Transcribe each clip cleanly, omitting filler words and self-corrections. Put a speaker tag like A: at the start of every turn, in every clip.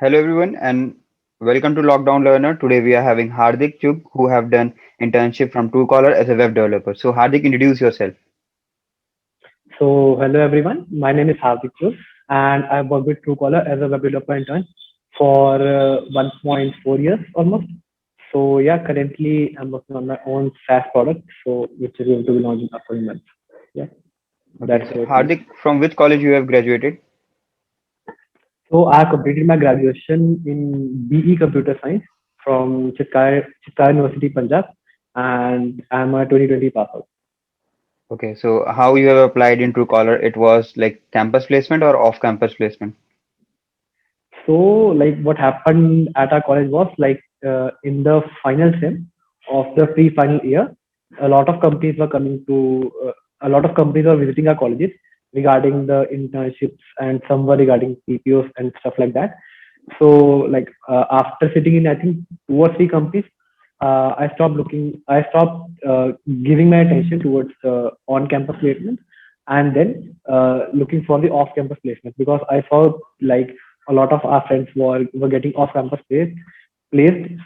A: Hello everyone and welcome to Lockdown Learner. Today we are having Hardik Chugh who have done internship from Truecaller as a web developer. So Hardik, introduce yourself.
B: So, hello everyone. My name is Hardik Chur, and I work with Truecaller as a web developer intern for 1.4 years almost. So, yeah, currently I'm working on my own SaaS product, so which is going to be launched in upcoming months. Yeah,
A: Okay,
B: that's
A: so
B: about me.
A: Hardik, from which college you have graduated?
B: So, I completed my graduation in BE Computer Science from Chitkara University, Punjab, and I'm a 2020 pass out.
A: Okay, so how you have applied in Truecaller? It was like campus placement or off-campus placement?
B: So, like what happened at our college was like in the final sem of the pre-final year, a lot of companies were coming to, a lot of companies were visiting our colleges regarding the internships, and some were regarding PPOs and stuff like that. So, like after sitting in, I think 2 or 3 companies, I stopped giving my attention towards on-campus placement, and then looking for the off-campus placement because I saw like a lot of our friends were getting off campus placed.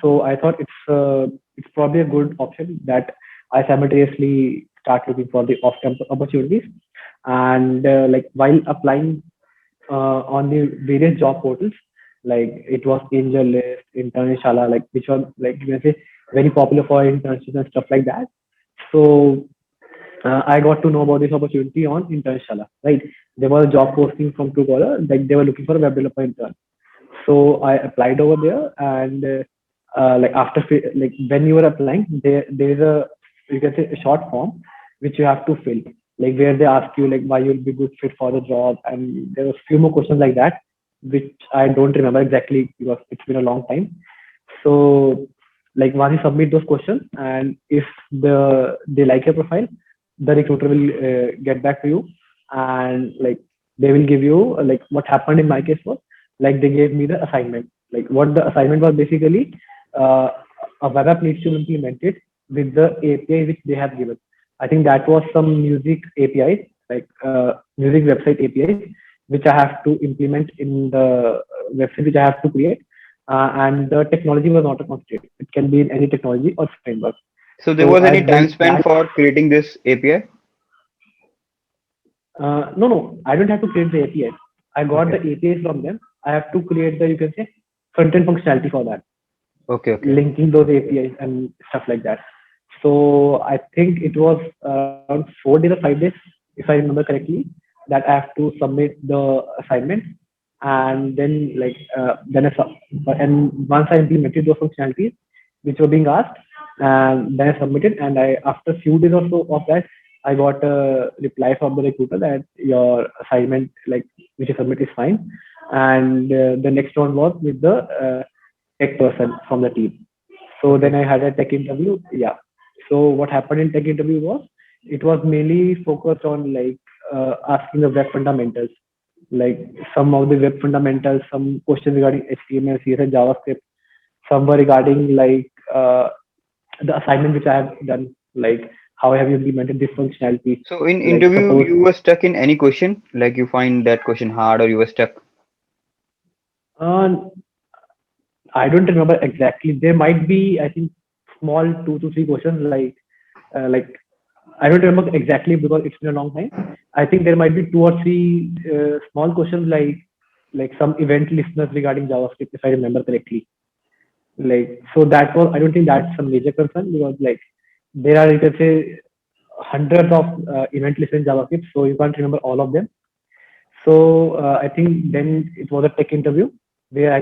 B: So I thought it's probably a good option that I simultaneously start looking for the off campus opportunities. And like while applying on the various job portals, like it was Angel List, Internshala, like which are like you can say very popular for internships and stuff like that. So I got to know about this opportunity on Internshala, right? There was a job posting from Truecaller, like they were looking for a web developer intern. So I applied over there, and like like when you are applying, there is a, you can say, a short form which you have to fill, like where they ask you like why you'll be good fit for the job, and there was few more questions like that, which I don't remember exactly because it's been a long time. So like once you submit those questions, and if they like your profile, the recruiter will get back to you, and like they will give you like what happened in my case was like they gave me the assignment. Like what the assignment was basically, uh, a web app needs to implement it with the API which they have given. I think that was some music APIs, like music website APIs, which I have to implement in the website which I have to create. And the technology was not a constraint. It can be in any technology or framework.
A: So there
B: So
A: was
B: I
A: any time
B: built
A: spent
B: that.
A: for creating this API?
B: No, I don't have to create the APIs. I got the
A: Okay,
B: APIs from them. I have to create the, you can say, front end functionality for that,
A: okay.
B: linking those APIs and stuff like that. So I think it was around 4 days or 5 days, if I remember correctly, that I have to submit the assignment, and then and once I implemented those functionalities which were being asked, and then I submitted, and I after a few days or so of that, I got a reply from the recruiter that your assignment, like which you submit, is fine, and the next one was with the tech person from the team. So then
A: Okay.
B: I had a tech interview. Yeah. So what happened in tech interview was it was mainly focused on like asking the web fundamentals, like some of the web fundamentals, some questions regarding HTML, CSS, JavaScript, some were regarding like the assignment which I have done, like how have you implemented this functionality.
A: So in
B: Like
A: interview,
B: suppose
A: you were stuck in any question, like you find that question hard or you were stuck.
B: uh, I don't remember exactly. There might be, I think, small 2 to 3 questions like I don't remember exactly because it's been a long time. I think there might be 2 or 3 small questions like some event listeners regarding JavaScript, if I remember correctly. Like so that was, I don't think that's a major concern because like there are, you can say, hundreds of event listeners in JavaScript, so you can't remember all of them. So I think then it was a tech interview where I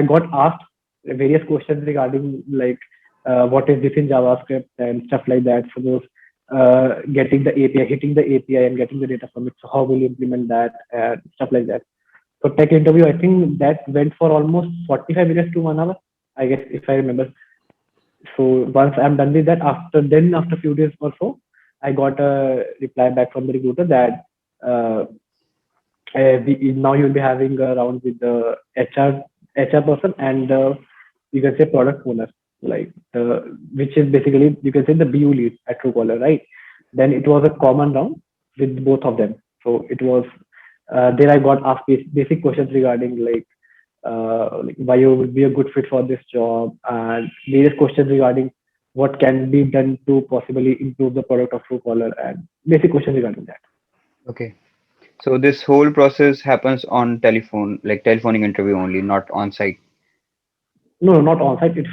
B: got asked various questions regarding like what is this in JavaScript and stuff like that. Suppose getting the API, hitting the API and getting the data from it. So how will you implement that and stuff like that. So tech interview, I think that went for almost 45 minutes to 1 hour, I guess, if I remember. So once I'm done with that, after a few days or so, I got a reply back from the recruiter that uh, now you'll be having a round with the HR person and you can say product owner, like which is basically, you can say, the BU lead at Truecaller, right? Then it was a common round with both of them. So it was there I got asked basic questions regarding like like why you would be a good fit for this job, and various questions regarding what can be done to possibly improve the product of Truecaller, and basic questions regarding that.
A: Okay. So this whole process happens on telephone, like telephoning interview only, not on site.
B: No, no, not on-site. It's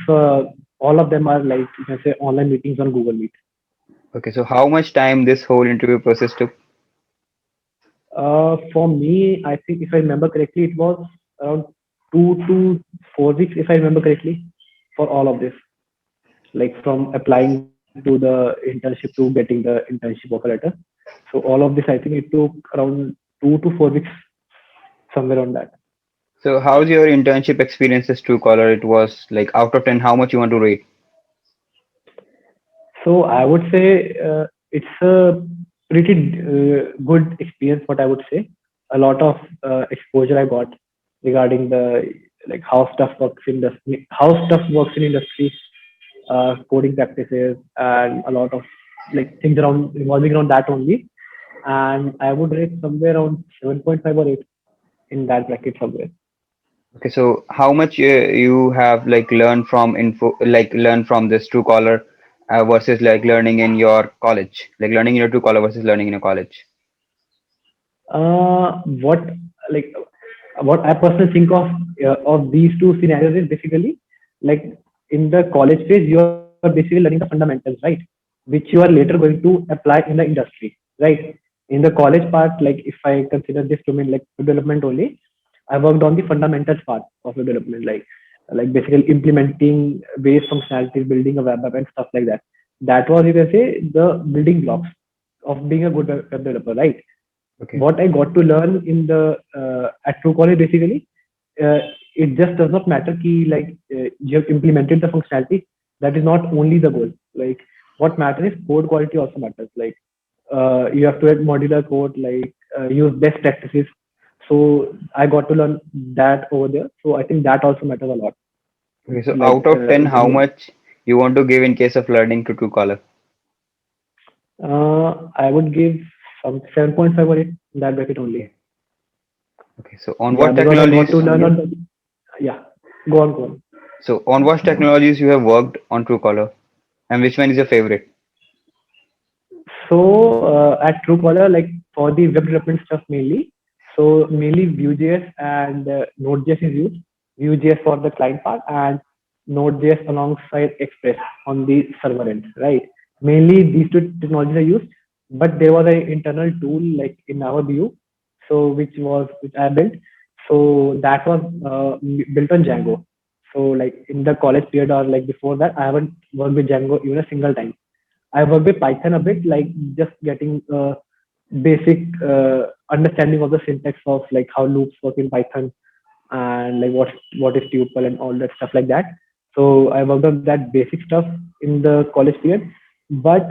B: all of them are like you can say online meetings on Google Meet.
A: Okay. So how much time this whole interview process took?
B: For me, I think if I remember correctly, it was around 2 to 4 weeks, if I remember correctly, for all of this. Like from applying to the internship to getting the internship offer letter. So all of this, I think it took around 2 to 4 weeks, somewhere on that.
A: So how's your internship experiences Truecaller? It was like out of 10, how much you want to rate?
B: So I would say it's a pretty good experience. What I would say, a lot of exposure I got regarding the like how stuff works in industry, coding practices, and a lot of like things around revolving around that only. And I would rate somewhere around 7.5 or 8 in that bracket somewhere.
A: Okay, so how much you have like learned from info, like learn from this Truecaller versus like learning in your college, like learning in your Truecaller versus learning in your college.
B: What like what I personally think of these two scenarios is basically like in the college phase you are basically learning the fundamentals, right? Which you are later going to apply in the industry, right? In the college part, like if I consider this domain like web development only, I worked on the fundamentals part of web development, like basically implementing base functionalities, building a web app and stuff like that. That was you can say the building blocks of being a good web developer, right?
A: Okay.
B: What I got to learn in the at Truecaller basically, uh, it just does not matter key like you have implemented the functionality. That is not only the goal. Like what matters is code quality also matters. Like you have to add modular code, like use best practices. So I got to learn that over there. So I think that also matters a lot.
A: Okay, so
B: Like
A: out of 10,
B: when
A: how much you want to give in case of learning to Truecaller?
B: I would give some 7.5 or 8 in that bracket only.
A: Okay. Okay, so on
B: Yeah,
A: what
B: because I got to
A: technologies?
B: learn on the yeah. Go on.
A: So on what technologies you have worked on Truecaller, and which one is your favorite?
B: So at Truecaller, like for the web development stuff mainly, so mainly Vue.js and Node.js is used. Vue.js for the client part and Node.js alongside Express on the server end, right? Mainly these two technologies are used, but there was an internal tool like in our Vue, so which I built. So that was built on Django. So like in the college period or like before that, I haven't worked with Django even a single time. I work with Python a bit, like just getting basic understanding of the syntax of like how loops work in Python and like what is tuple and all that stuff like that. So I worked on that basic stuff in the college period, but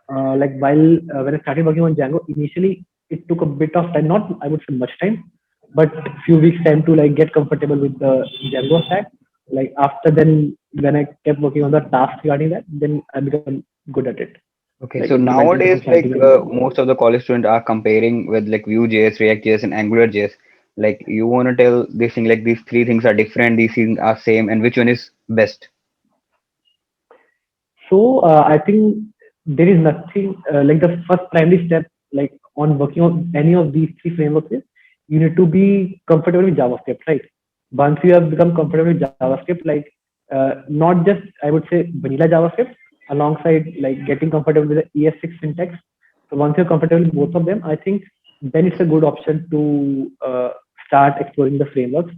B: like while when I started working on Django, initially it took a bit of time, not I would say much time, but few weeks time to like get comfortable with the Django stack. Like after then, when I kept working on the task regarding that, then I become good at it,
A: Okay,
B: like
A: so
B: implementing the
A: nowadays,
B: functionalities
A: like
B: in Django.
A: most of the college students are comparing with like Vue.js, React.js, and AngularJS. Like you want to tell this thing like these three things are different, these things are same, and which one is best?
B: So I think there is nothing like the first primary step like on working on any of these three frameworks is you need to be comfortable with JavaScript, right? Once you have become comfortable with JavaScript, like not just I would say vanilla JavaScript, alongside like getting comfortable with the ES6 syntax. So once you're comfortable with both of them, I think then it's a good option to start exploring the frameworks.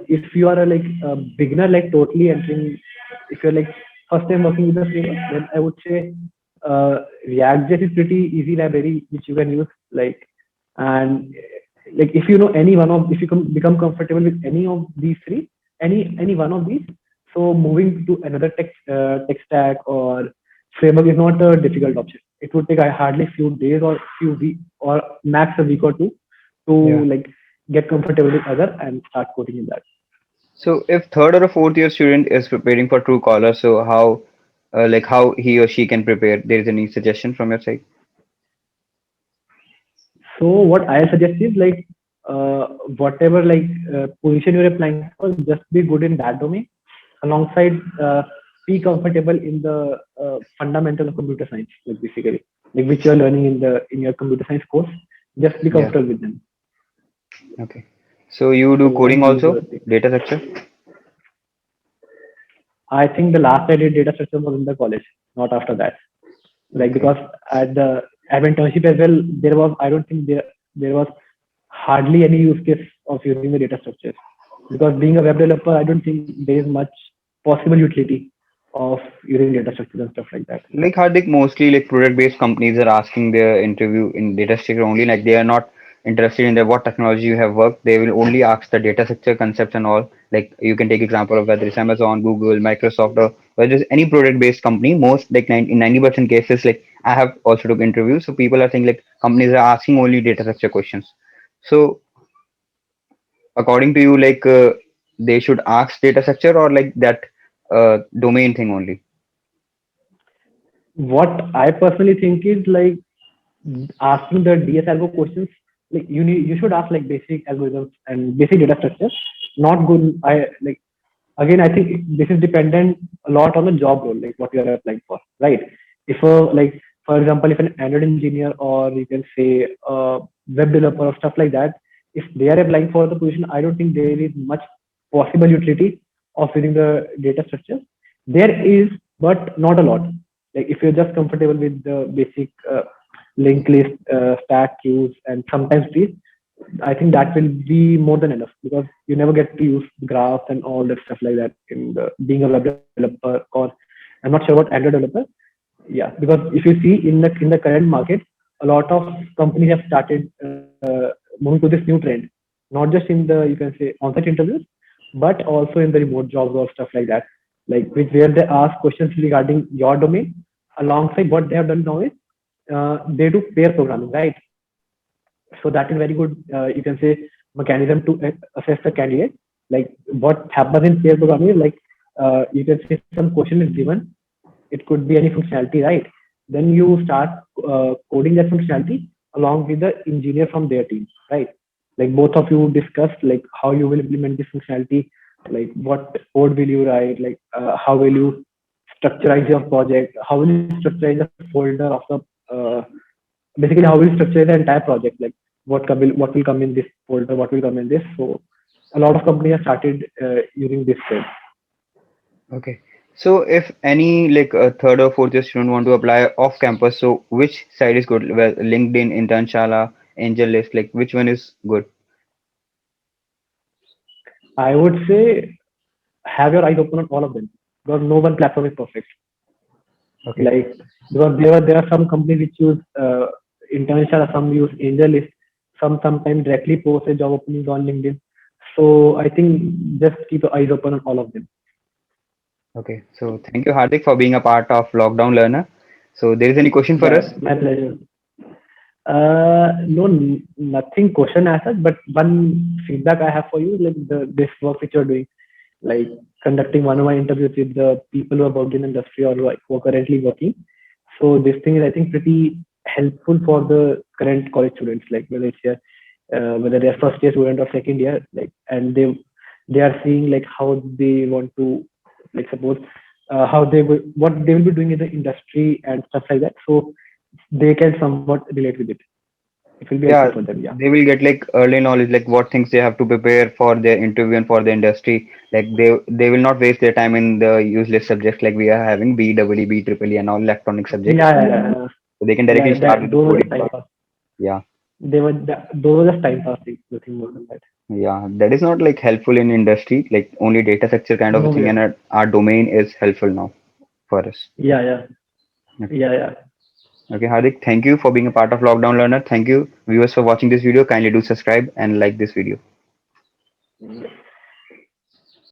B: If you are a like a beginner, like totally entering, if you're like first time working with the framework, then I would say React.js is pretty easy library which you can use. Like and like if you know any one of, if you can become comfortable with any of these three, any one of these, so moving to another tech stack or framework is not a difficult option. It would take hardly few days or few weeks or max a week or two to
A: Yeah.
B: like get comfortable with other and start coding in that.
A: So if third or a fourth year student is preparing for Truecaller, so how, like how he or she can prepare? There is any suggestion from your side?
B: So what I suggest is like whatever position you're applying for, just be good in that domain. Alongside, be comfortable in the fundamental of computer science, like basically, like which you're learning in your computer science course. Just be
A: Yeah.
B: comfortable with them.
A: Okay. So you do
B: So
A: coding
B: these
A: also,
B: are the things.
A: data structure?
B: I think the last I did data structure was in the college, not after that. Like
A: Okay.
B: because at the at internship as well, there was I don't think there was hardly any use case of using the data structures because being a web developer, I don't think there is much possible utility of using data structures and stuff like that.
A: Like Hardik, mostly like product-based companies are asking their interview in data structure only. Like they are not interested in the what technology you have worked. They will only ask the data structure concepts and all. Like you can take example of whether it's Amazon, Google, Microsoft, or whether it's any product-based company. Most like in 90% cases, like I have also took interviews. So people are saying like companies are asking only data structure questions. So according to you, like they should ask data structure or like that domain thing only.
B: What I personally think is like asking the DS algo questions, like you should ask like basic algorithms and basic data structures. Not good. I like again. I think this is dependent a lot on the job role, like what you are applying for, right? If like for example, if an Android engineer or you can say a web developer or stuff like that, if they are applying for the position, I don't think there is much possible utility of using the data structures. There is, but not a lot. Like if you're just comfortable with the basic linked list, stack queues, and sometimes trees, I think that will be more than enough because you never get to use graphs and all that stuff like that in the being a web developer or I'm not sure about Android developer. Yeah, because if you see in the current market, a lot of companies have started moving to this new trend, not just in the you can say on-site interviews, but also in the remote jobs or stuff like that, like which where they ask questions regarding your domain. Alongside what they have done now is they do pair programming, right? So that is very good. You can say mechanism to assess the candidate. Like what happens in pair programming is like you can say some question is given. It could be any functionality, right? Then you start coding that functionality along with the engineer from their team, right? Like both of you discuss like how you will implement this functionality, like what code will you write, like how will you structureize your project, how will you structureize the folder of the uh, basically how will you structure the entire project, like what will come in this folder, what will come in this. So a lot of companies have started using this trend.
A: Okay. So if any like a third or fourth year student want to apply off campus, so which side is good? Well, LinkedIn, Internshala, Angel List, like which one is good?
B: I would say have your eyes open on all of them because no one platform is perfect.
A: Okay.
B: Like because there are some companies which use International, some use AngelList, some sometimes directly post a job openings on LinkedIn. So I think just keep your eyes open on all of them.
A: Okay. So thank you, Hardik, for being a part of Lockdown Learner. So there is any question for us?
B: Yeah, my pleasure. No, nothing question as such, but one feedback I have for you, like this work which you're doing, like conducting one-on-one interviews with the people who have worked in industry or like who are currently working. So this thing is, I think, pretty helpful for the current college students, like whether they're first year student or second year, like, and they are seeing like how they want to, like, suppose how they will what they will be doing in the industry and stuff like that. So they can somewhat relate with it. It will be helpful
A: Yeah,
B: for them. Yeah.
A: they will get like early knowledge, like what things they have to prepare for their interview and for the industry. Like they will not waste their time in the useless subjects like we are having BEE, BEEE and all electronic subjects.
B: Yeah.
A: So they can
B: Yeah.
A: directly start with the
B: Those were
A: coding
B: just time
A: part.
B: pass.
A: Yeah.
B: Those were just time passing. Nothing more than that.
A: Yeah, that is not like helpful in industry, like only data structure kind of a
B: No,
A: thing,
B: yeah.
A: and our domain is helpful now for us.
B: Yeah, yeah.
A: Okay.
B: Yeah,
A: Okay, Hardik, thank you for being a part of Lockdown Learner. Thank you, viewers, for watching this video. Kindly do subscribe and like this video.
B: yeah.